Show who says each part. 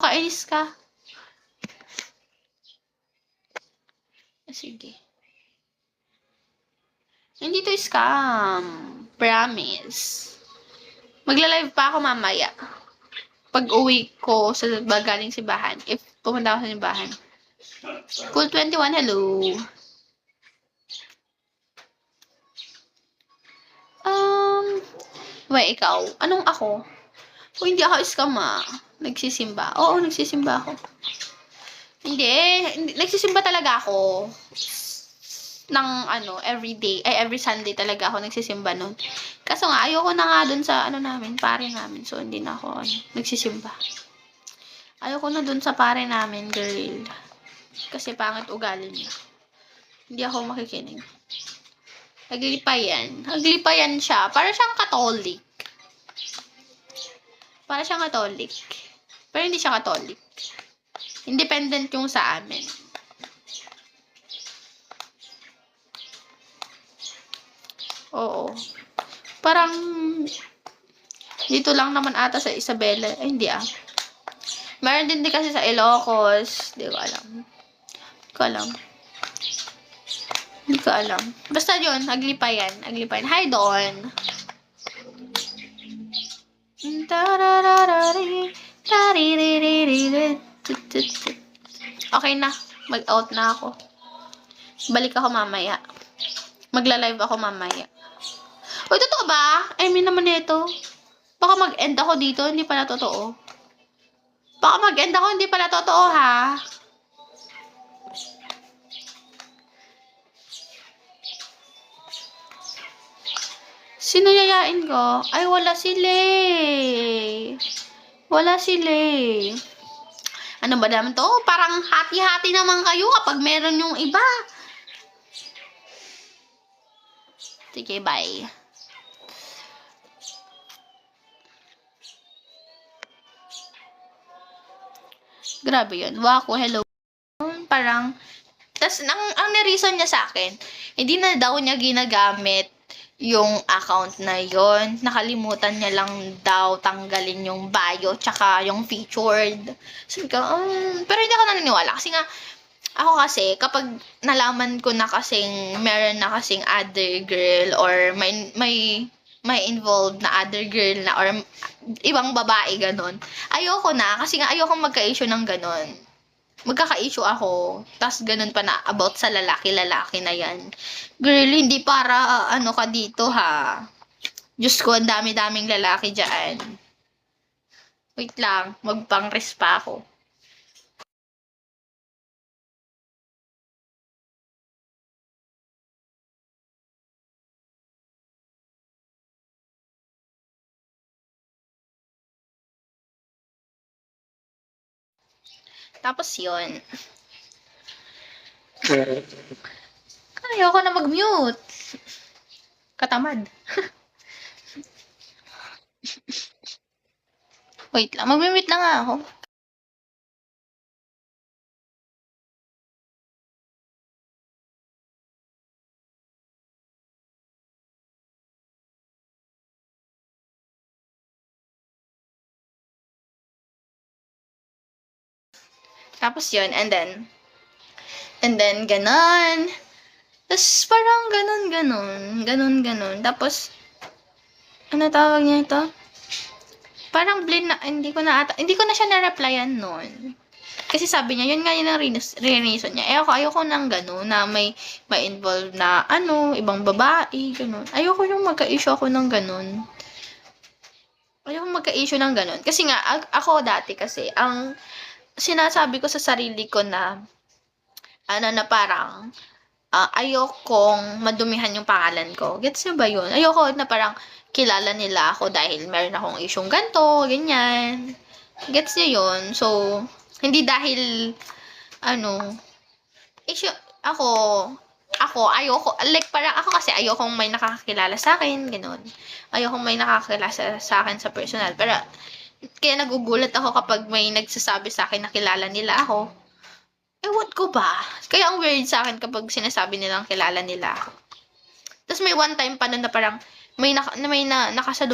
Speaker 1: Kainis ka. Sige. Hindi to scam. Promise. Magla-live pa ako mamaya. Pag uwi ko sa galing simbahan. If pumunta ako sa simbahan. Cool 21, hello. Ikaw. Anong ako? Kung hindi ako scam nagsisimba. Oo, nagsisimba ako. Hindi. Nagsisimba talaga ako. Ng every Sunday talaga ako nagsisimba nun. Kaso nga, ayoko na nga dun sa, namin, pare namin. So, hindi na ako, nagsisimba. Ayoko na dun sa pare namin, girl. Kasi pangit ugali niya. Hindi ako makikinig. Aglipayan. Aglipayan siya. Para siyang Catholic. Pero hindi siya Catholic. Independent yung sa amin. Oo. Parang dito lang naman ata sa Isabela. Ay, hindi Meron din kasi sa Ilocos. Hindi ko alam. Basta yun, Aglipayan. Hi, Dawn. Okay na. Mag-out na ako. Balik ako mamaya. Magla-live ako mamaya. Uy, totoo ba? I mean naman ito. Baka mag-end ako dito, hindi pala totoo. Ha? Sino yayain ko? Ay, wala sila. Ano ba naman to? Parang hati-hati naman kayo kapag meron yung iba. Sige, bye. Grabe yun. Wako, hello. Parang, tas ang na-reason niya sa akin, hindi na daw niya ginagamit yung account na yon. Nakalimutan niya lang daw tanggalin yung bio tsaka yung featured. Sabi ko, pero hindi ako naniniwala kasi nga ako kasi kapag nalaman ko na kasing meron na kasing other girl or may involved na other girl na or ibang babae ganon. Ayoko na kasi nga ayoko magka-issue ng ganon. Magkaka-issue ako, tas ganun pa na about sa lalaki na yan. Girl, hindi para ka dito ha. Diyos ko, ang dami-daming lalaki dyan. Wait lang, magpang-res pa ako. Tapos yun. Ayoko na mag-mute. Katamad. Wait lang, mag-mute na nga ako. Tapos yun, and then, ganon. Tapos, parang ganon. Tapos, ano tawag niya ito? Parang hindi ko na siya na-replyan nun. Kasi sabi niya, yun nga yun ang reason niya. Ayoko nang ganon, na may involved na, ibang babae, ganon. Ayoko yung magka-issue ako ng ganon. Kasi nga, ako dati kasi, ang sinasabi ko sa sarili ko na na parang ayokong madumihan yung pangalan ko. Gets niyo ba yun? Ayoko na parang kilala nila ako dahil meron akong isyong ganto, ganyan. Gets niyo yun? So, hindi dahil issue ayoko, like parang ako kasi ayokong may nakakakilala sa akin, gano'n. Ayokong may nakakakilala sa akin sa personal. Pero, kaya nagugulat ako kapag may nagsasabi sa akin na kilala nila ako. Ewan ko ba? Kaya ang weird sa akin kapag sinasabi nilang kilala nila ako. Tapos may one time pa nun na parang may nakasalubong